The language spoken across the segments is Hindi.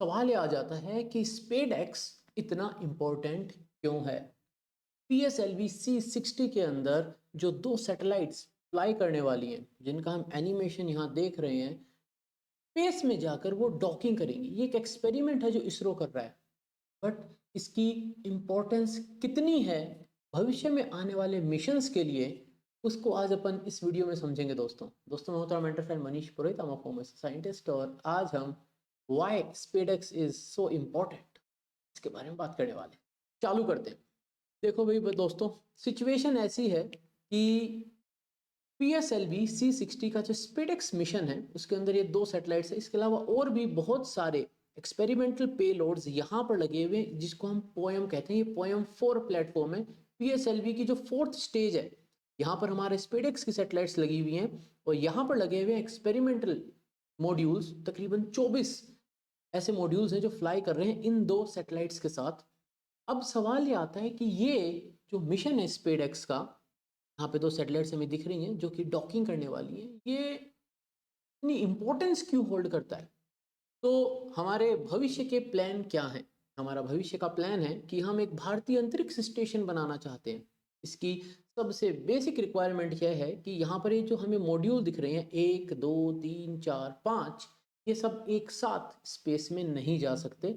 सवाल ये आ जाता है कि स्पेड एक्स इतना इम्पोर्टेंट क्यों है। PSLV C60 के अंदर जो दो सैटेलाइट्स फ्लाई करने वाली हैं, जिनका हम एनिमेशन यहाँ देख रहे हैं, स्पेस में जाकर वो डॉकिंग करेंगी। ये एक एक्सपेरिमेंट है जो इसरो कर रहा है, बट इसकी इम्पोर्टेंस कितनी है भविष्य में आने वाले मिशंस के लिए, उसको आज अपन इस वीडियो में समझेंगे। दोस्तों मैं हूं mentor friend Manish Purohit, I'm a former scientist, और आज हम Y SpaDeX is so important इसके बारे में बात करने वाले हैं। चालू करते हैं। देखो भाई दोस्तों, सिचुएशन ऐसी है कि PSLV C60 का जो स्पेडएक्स मिशन है उसके अंदर ये दो सैटेलाइट्स है। इसके अलावा और भी बहुत सारे एक्सपेरिमेंटल पेलोड्स यहाँ पर लगे हुए हैं, जिसको हम पोएम कहते हैं। ये पोएम 4 प्लेटफॉर्म है। PSLV की जो 4th स्टेज है, यहाँ पर हमारे स्पेडएक्स की सैटेलाइट्स लगी हुई हैं, और यहाँ पर लगे हुए हैं एक्सपेरिमेंटल मॉड्यूल्स। तकरीबन 24 ऐसे मॉड्यूल्स हैं जो फ्लाई कर रहे हैं इन दो सैटेलाइट्स के साथ। अब सवाल ये आता है कि ये जो मिशन है स्पेडएक्स का, यहाँ पे दो सैटेलाइट्स हमें दिख रही हैं जो कि डॉकिंग करने वाली हैं, ये इतनी इंपॉर्टेंस क्यों होल्ड करता है? तो हमारे भविष्य के प्लान क्या हैं? हमारा भविष्य का प्लान है कि हम एक भारतीय अंतरिक्ष स्टेशन बनाना चाहते हैं। इसकी सबसे बेसिक रिक्वायरमेंट यह है कि यहाँ पर ये जो हमें मॉड्यूल दिख रहे हैं, 1 2 3 4 5, ये सब एक साथ स्पेस में नहीं जा सकते।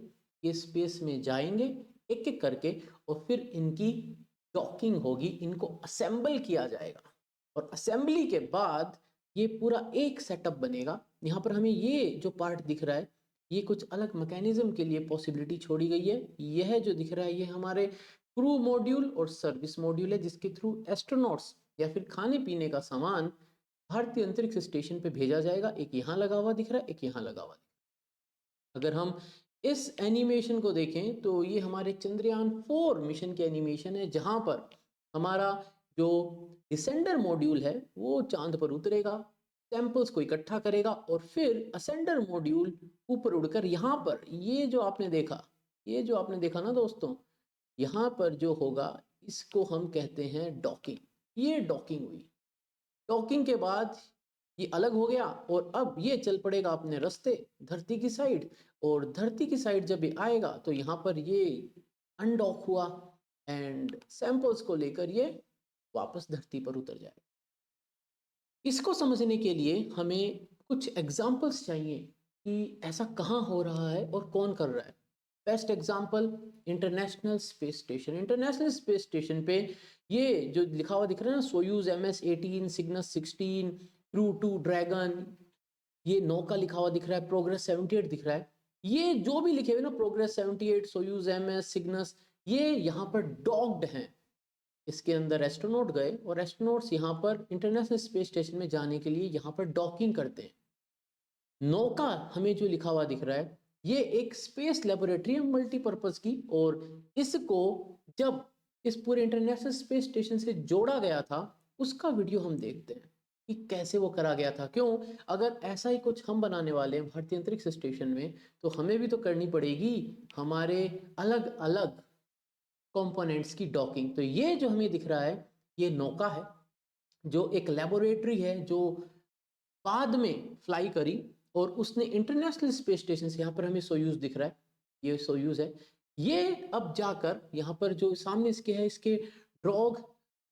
ये स्पेस में जाएंगे एक एक करके, और फिर इनकी डॉकिंग होगी, इनको असेंबल किया जाएगा, और असेंबली के बाद ये पूरा एक सेटअप बनेगा। यहाँ पर हमें ये जो पार्ट दिख रहा है, ये कुछ अलग मैकेनिज्म के लिए पॉसिबिलिटी छोड़ी गई है। यह जो दिख रहा है ये हमारे क्रू मॉड्यूल और सर्विस मॉड्यूल है, जिसके थ्रू एस्ट्रोनॉट्स या फिर खाने पीने का सामान भारतीय अंतरिक्ष स्टेशन पे भेजा जाएगा। एक यहाँ लगा हुआ दिख रहा है, एक यहाँ लगा हुआ दिख रहा है। अगर हम इस एनिमेशन को देखें तो ये हमारे चंद्रयान 4 मिशन की एनिमेशन है, जहां पर हमारा जो डिसेंडर मॉड्यूल है वो चांद पर उतरेगा, सैंपल्स को इकट्ठा करेगा, और फिर असेंडर मॉड्यूल ऊपर उड़कर यहाँ पर ये जो आपने देखा ना दोस्तों, यहाँ पर जो होगा इसको हम कहते हैं डॉकिंग। ये डॉकिंग हुई। डॉकिंग के बाद ये अलग हो गया, और अब ये चल पड़ेगा अपने रास्ते धरती की साइड। और धरती की साइड जब ये आएगा तो यहाँ पर ये अनडॉक हुआ, एंड सैंपल्स को लेकर ये वापस धरती पर उतर जाएगा। इसको समझने के लिए हमें कुछ एग्जाम्पल्स चाहिए कि ऐसा कहाँ हो रहा है और कौन कर रहा है। Best example, international space station. International space station पे ये जो लिखा हुआ दिख रहा है ना, Soyuz MS-18, Cygnus 16, crew 2 dragon, ये नौका लिखा हुआ दिख रहा है, प्रोग्रेस 78 दिख रहा है। ये जो भी लिखे हुए ना, प्रोग्रेस 78, सोयूज MS, सिग्नस, ये यहाँ पर डॉक्ड हैं। इसके अंदर एस्ट्रोनॉट गए, और एस्ट्रोनॉट्स यहाँ पर इंटरनेशनल स्पेस स्टेशन में जाने के लिए यहाँ पर डॉकिंग करते हैं। नौका हमें जो लिखा हुआ दिख रहा है, ये एक स्पेस लेबोरेटरी है मल्टीपर्पज की, और इसको जब इस पूरे इंटरनेशनल स्पेस स्टेशन से जोड़ा गया था, उसका वीडियो हम देखते हैं कि कैसे वो करा गया था। क्यों? अगर ऐसा ही कुछ हम बनाने वाले हैं भारतीय अंतरिक्ष स्टेशन में, तो हमें भी तो करनी पड़ेगी हमारे अलग अलग कंपोनेंट्स की डॉकिंग। तो ये जो हमें दिख रहा है, ये नौका है, जो एक लेबोरेटरी है जो बाद में फ्लाई करी, और उसने इंटरनेशनल स्पेस स्टेशन से, यहाँ पर हमें सोयूज दिख रहा है, ये सोयूज है, ये अब जाकर यहाँ पर जो सामने इसके है, इसके ड्रॉग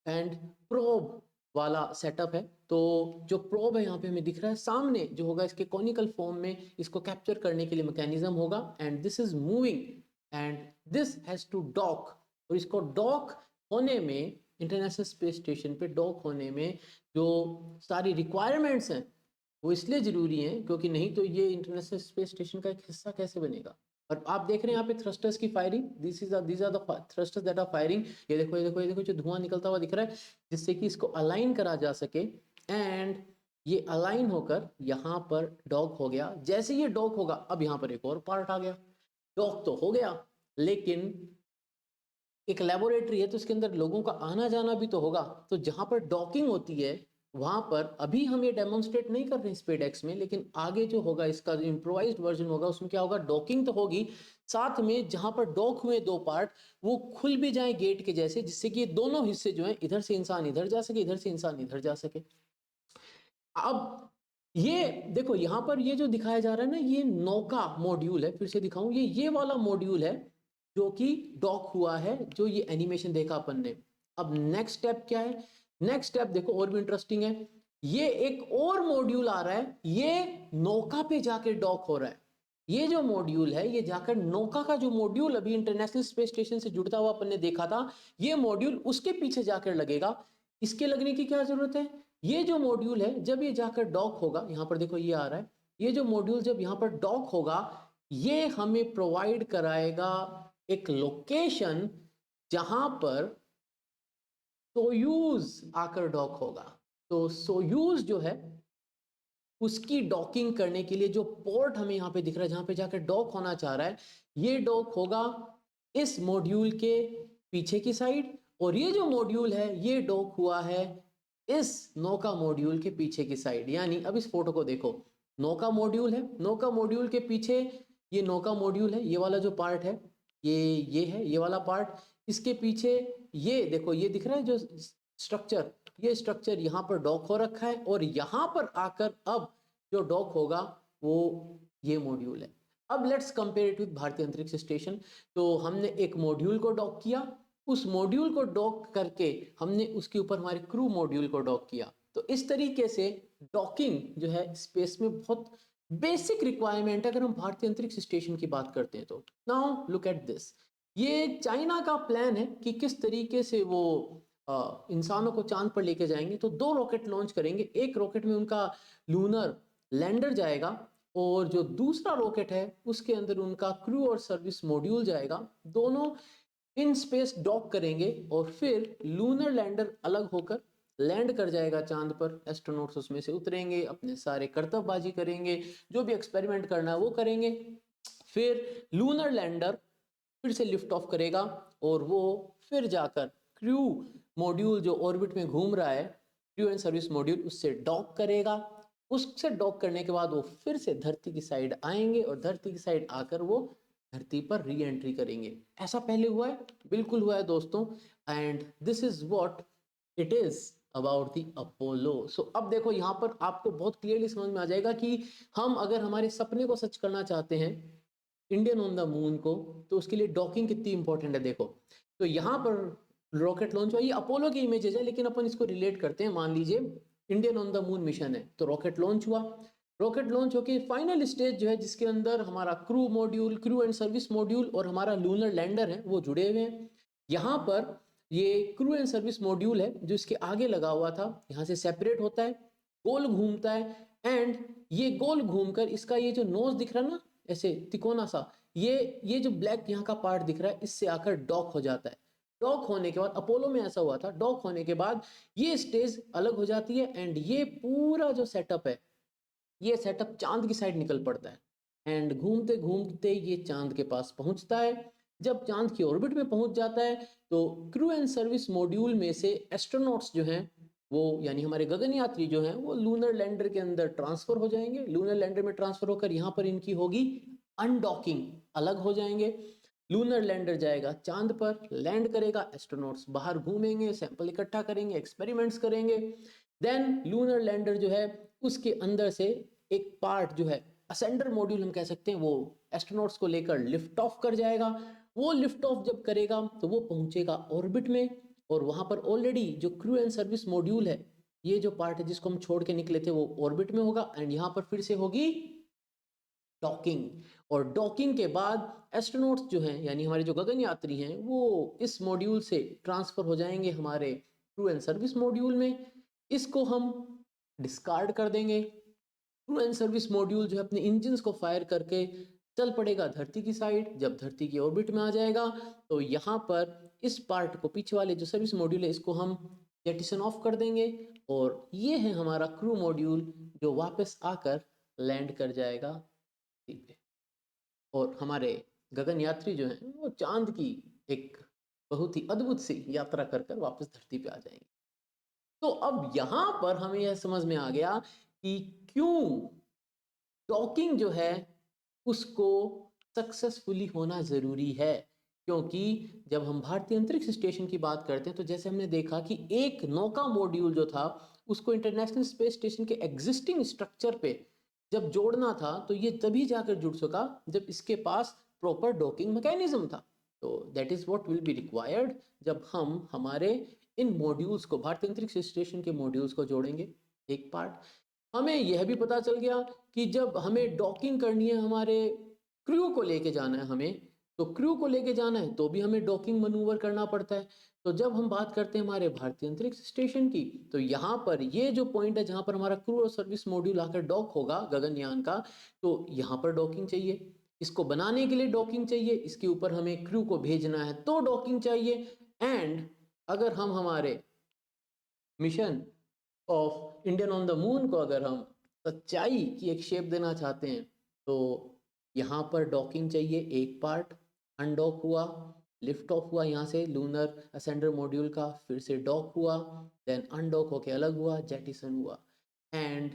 एंड प्रोब वाला सेटअप है। तो जो प्रोब है यहाँ पे हमें दिख रहा है, सामने जो होगा इसके कॉनिकल फॉर्म में इसको कैप्चर करने के लिए मैकेनिज्म होगा, and this is moving, and this has to dock. और इसको डॉक होने में, इंटरनेशनल स्पेस स्टेशन पे डॉक होने में जो सारी रिक्वायरमेंट्स हैं, वो इसलिए जरूरी है क्योंकि नहीं तो ये इंटरनेशनल स्पेस स्टेशन का एक हिस्सा कैसे बनेगा। और आप देख रहे हैं यहाँ पे थ्रस्टर्स की firing, these are the thrusters that are firing. ये देखो ये देखो ये देखो, जो धुआं निकलता हुआ दिख रहा है, जिससे कि इसको अलाइन करा जा सके, एंड ये अलाइन होकर यहाँ पर डॉक हो गया। जैसे ये डॉक होगा, अब यहाँ पर एक और पार्ट आ गया। डॉक तो हो गया, लेकिन एक लेबोरेटरी है तो इसके अंदर लोगों का आना जाना भी तो होगा। तो जहां पर डॉकिंग होती है, वहां पर अभी हम ये डेमोन्स्ट्रेट नहीं कर रहे हैं स्पेडएक्स में, लेकिन आगे जो होगा इसका जो इम्प्रोवाइज्ड वर्जन होगा, उसमें क्या होगा, डॉकिंग तो होगी, साथ में जहां पर डॉक हुए दो पार्ट, वो खुल भी जाए गेट के जैसे, जिससे कि ये दोनों हिस्से जो है, इधर से इंसान इधर जा सके, इधर से इंसान इधर जा सके। अब ये देखो यहाँ पर ये जो दिखाया जा रहा है ना, ये नौका मॉड्यूल है। फिर से दिखाऊं, ये वाला मॉड्यूल है जो कि डॉक हुआ है, जो ये एनिमेशन देखा अपन ने। अब नेक्स्ट स्टेप क्या है? नेक्स्ट स्टेप देखो और भी इंटरेस्टिंग है। ये एक और मॉड्यूल आ रहा है, ये नौका पे जाके डॉक हो रहा है। ये जो मॉड्यूल है ये जाकर नौका का जो मॉड्यूल अभी इंटरनेशनल स्पेस स्टेशन से जुड़ता हुआ अपन ने देखा था, ये मॉड्यूल उसके पीछे जाकर लगेगा। इसके लगने की क्या जरूरत है? ये जो मॉड्यूल है जब ये जाकर डॉक होगा, यहां पर देखो ये आ रहा है, ये जो मॉड्यूल जब यहां पर डॉक होगा, ये हमें प्रोवाइड कराएगा एक लोकेशन जहां पर सोयूज आकर डॉक होगा। तो सोयूज जो है उसकी डॉकिंग करने के लिए जो पोर्ट हमें यहाँ पे दिख रहा है, जहां पे जाकर डॉक होना चाह रहा है, ये डॉक होगा इस मॉड्यूल के पीछे की साइड, और ये जो मॉड्यूल है ये डॉक हुआ है इस नौका मॉड्यूल के पीछे की साइड। यानी अब इस फोटो को देखो, नौका मॉड्यूल है, नौका मॉड्यूल के पीछे ये नौका मॉड्यूल है, ये वाला जो पार्ट है ये है, ये वाला पार्ट। इसके पीछे ये देखो, ये दिख रहा है जो स्ट्रक्चर, ये स्ट्रक्चर यहाँ पर डॉक हो रखा है, और यहाँ पर आकर अब जो डॉक होगा वो ये मॉड्यूल है। अब लेट्स कंपेयर इट विद भारतीय अंतरिक्ष स्टेशन। तो हमने एक मॉड्यूल को डॉक किया, उस मॉड्यूल को डॉक करके हमने उसके ऊपर हमारे क्रू मॉड्यूल को डॉक किया। तो इस तरीके से डॉकिंग जो है स्पेस में बहुत बेसिक रिक्वायरमेंट है अगर हम भारतीय अंतरिक्ष स्टेशन की बात करते हैं तो। नाउ लुक एट दिस, ये चाइना का प्लान है कि किस तरीके से वो इंसानों को चांद पर लेके जाएंगे। तो 2 रॉकेट लॉन्च करेंगे, एक रॉकेट में उनका लूनर लैंडर जाएगा, और जो दूसरा रॉकेट है उसके अंदर उनका क्रू और सर्विस मॉड्यूल जाएगा। दोनों इन स्पेस डॉक करेंगे और फिर लूनर लैंडर अलग होकर लैंड कर जाएगा चांद पर। एस्ट्रोनॉट्स उसमें से उतरेंगे, अपने सारे कर्तव्यबाजी करेंगे, जो भी एक्सपेरिमेंट करना है वो करेंगे। फिर लूनर लैंडर फिर से लिफ्ट ऑफ करेगा, और वो फिर जाकर क्रू मॉड्यूल जो ऑर्बिट में घूम रहा है, क्रू एंड सर्विस मॉड्यूल, उससे डॉक करेगा। उससे डॉक करने के बाद वो फिर से धरती की साइड आएंगे, और धरती की साइड आकर वो धरती पर री एंट्री करेंगे। ऐसा पहले हुआ है? बिल्कुल हुआ है दोस्तों। And this is what it is about the Apollo. So अब देखो यहाँ पर आपको बहुत क्लियरली समझ में आ जाएगा कि हम अगर हमारे सपने को सच करना चाहते हैं, इंडियन ऑन द मून को, तो उसके लिए डॉकिंग कितनी इंपॉर्टेंट है। देखो, तो यहाँ पर रॉकेट लॉन्च हुआ, ये अपोलो की इमेजेस है लेकिन अपन इसको रिलेट करते हैं। मान लीजिए Indian on the moon mission है, तो रॉकेट लॉन्च हुआ, रॉकेट लॉन्च होके फाइनल स्टेज जो है जिसके अंदर हमारा crew module, crew and service module और हमारा लूनर लैंडर है वो जुड़े हुए हैं। यहाँ पर ये क्रू एंड सर्विस मॉड्यूल है जो इसके आगे लगा हुआ था, यहाँ से सेपरेट होता है, गोल घूमता है, एंड ये गोल घूमकर इसका ये जो नोज दिख रहा है ना, ऐसे तिकोना सा, ये जो ब्लैक यहाँ का पार्ट दिख रहा है, इससे आकर डॉक हो जाता है। डॉक होने के बाद, अपोलो में ऐसा हुआ था, डॉक होने के बाद ये स्टेज अलग हो जाती है, एंड ये पूरा जो सेटअप है, ये सेटअप चांद की साइड निकल पड़ता है, एंड घूमते घूमते ये चांद के पास पहुंचता है। जब चांद की ऑर्बिट में पहुंच जाता है तो क्रू एंड सर्विस मॉड्यूल में से एस्ट्रोनॉट्स जो हैं वो, यानी हमारे गगनयात्री जो हैं, वो लूनर लैंडर के अंदर ट्रांसफर हो जाएंगे। लूनर लैंडर में ट्रांसफर होकर यहाँ पर इनकी होगी अनडॉकिंग, अलग हो जाएंगे। लूनर लैंडर जाएगा चांद पर, लैंड करेगा, एस्ट्रोनॉट्स बाहर घूमेंगे, सैंपल इकट्ठा करेंगे, एक्सपेरिमेंट्स करेंगे। देन लूनर लैंडर जो है उसके अंदर से एक पार्ट जो है असेंडर मॉड्यूल हम कह सकते हैं, वो एस्ट्रोनॉट्स को लेकर लिफ्ट ऑफ कर जाएगा। वो लिफ्ट ऑफ जब करेगा तो वो पहुंचेगा ऑर्बिट में, और वहां पर ऑलरेडी जो क्रू एंड सर्विस मॉड्यूल है, ये जो पार्ट है जिसको हम छोड़ के निकले थे, वो ऑर्बिट में होगा, एंड यहाँ पर फिर से होगी डॉकिंग। और डॉकिंग के बाद एस्ट्रोनॉट्स जो हैं, यानी हमारे जो गगन यात्री हैं, वो इस मॉड्यूल से ट्रांसफर हो जाएंगे हमारे क्रू एंड सर्विस मॉड्यूल में। इसको हम डिस्कार्ड कर देंगे। क्रू एंड सर्विस मॉड्यूल जो है अपने इंजन्स को फायर करके चल पड़ेगा धरती की साइड। जब धरती की ऑर्बिट में आ जाएगा तो यहाँ पर इस पार्ट को, पीछे वाले जो सर्विस मॉड्यूल है, इसको हम जेटिसन ऑफ कर देंगे, और ये है हमारा क्रू मॉड्यूल जो वापस आकर लैंड कर जाएगा धरती पे। और हमारे गगन यात्री जो हैं वो चांद की एक बहुत ही अद्भुत सी यात्रा कर कर वापस धरती पे आ जाएंगे। तो अब यहाँ पर हमें यह समझ में आ गया कि क्यों डॉकिंग जो है उसको सक्सेसफुली होना जरूरी है। क्योंकि जब हम भारतीय अंतरिक्ष स्टेशन की बात करते हैं तो जैसे हमने देखा कि एक नौका मॉड्यूल जो था उसको इंटरनेशनल स्पेस स्टेशन के एग्जिस्टिंग स्ट्रक्चर पे जब जोड़ना था तो ये तभी जाकर जुड़ सका जब इसके पास प्रॉपर डॉकिंग मैकेनिज्म था। तो that is what will be required जब हम हमारे इन मॉड्यूल्स को, भारतीय अंतरिक्ष स्टेशन के मॉड्यूल्स को जोड़ेंगे। एक पार्ट हमें यह भी पता चल गया कि जब हमें डॉकिंग करनी है, हमारे क्रू को लेके जाना है हमें, तो क्रू को लेके जाना है तो भी हमें डॉकिंग मनूवर करना पड़ता है। तो जब हम बात करते हैं हमारे भारतीय अंतरिक्ष स्टेशन की, तो यहाँ पर ये जो पॉइंट है जहाँ पर हमारा क्रू और सर्विस मॉड्यूल आकर डॉक होगा गगनयान का, तो यहाँ पर डॉकिंग चाहिए। इसको बनाने के लिए डॉकिंग चाहिए, इसके ऊपर हमें क्रू को भेजना है तो डॉकिंग चाहिए। एंड अगर हम हमारे mission of Indian on the moon को अगर हम सच्चाई की एक शेप देना चाहते हैं तो यहाँ पर डॉकिंग चाहिए। एक पार्ट अनडॉक हुआ, लिफ्ट ऑफ हुआ यहाँ से लूनर असेंडर मॉड्यूल का, फिर से डॉक हुआ, देन अनडॉक होके अलग हुआ, जेटिसन हुआ। एंड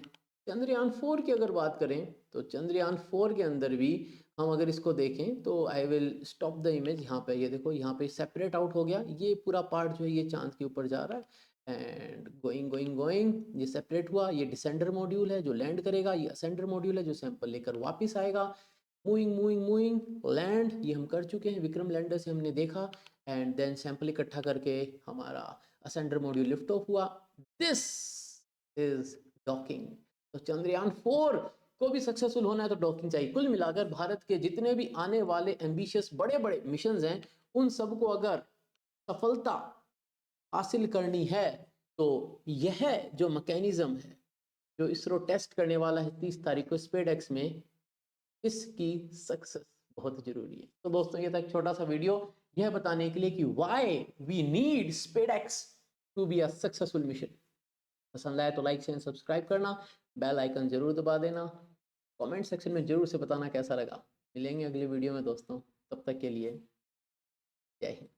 चंद्रयान 4 की अगर बात करें तो चंद्रयान 4 के अंदर भी हम अगर इसको देखें तो I will stop the image. यहाँ पे ये देखो, यहाँ पे सेपरेट आउट हो गया, ये पूरा पार्ट जो है ये चांद के ऊपर जा रहा है एंड गोइंग गोइंग गोइंग ये सेपरेट हुआ। ये डिसेंडर मॉड्यूल है जो लैंड करेगा, ये असेंडर मॉड्यूल है जो सैंपल लेकर वापस आएगा। मूविंग मूविंग मूविंग लैंड, ये हम कर चुके हैं, विक्रम लैंडर से हमने देखा। एंड देन सैंपल इकट्ठा करके हमारा असेंडर मॉड्यूल लिफ्ट ऑफ हुआ। This is docking. तो चंद्रयान 4 को भी सक्सेसफुल होना है तो डॉकिंग चाहिए। कुल मिलाकर भारत के जितने भी आने वाले एम्बिशियस बड़े बड़े मिशंस हैं, उन सबको अगर सफलता हासिल करनी है तो यह जो मैकेनिज्म है जो इसरो टेस्ट करने वाला है 30 तारीख को स्पेडएक्स में, इसकी सक्सेस बहुत जरूरी है। तो दोस्तों ये था एक छोटा सा वीडियो यह बताने के लिए कि why we need SpaDeX to be a successful mission. पसंद आए तो लाइक शेयर सब्सक्राइब करना, बेल आइकन जरूर दबा देना, कमेंट सेक्शन में जरूर से बताना कैसा लगा। मिलेंगे अगले वीडियो में दोस्तों, तब तक के लिए जय हिंद।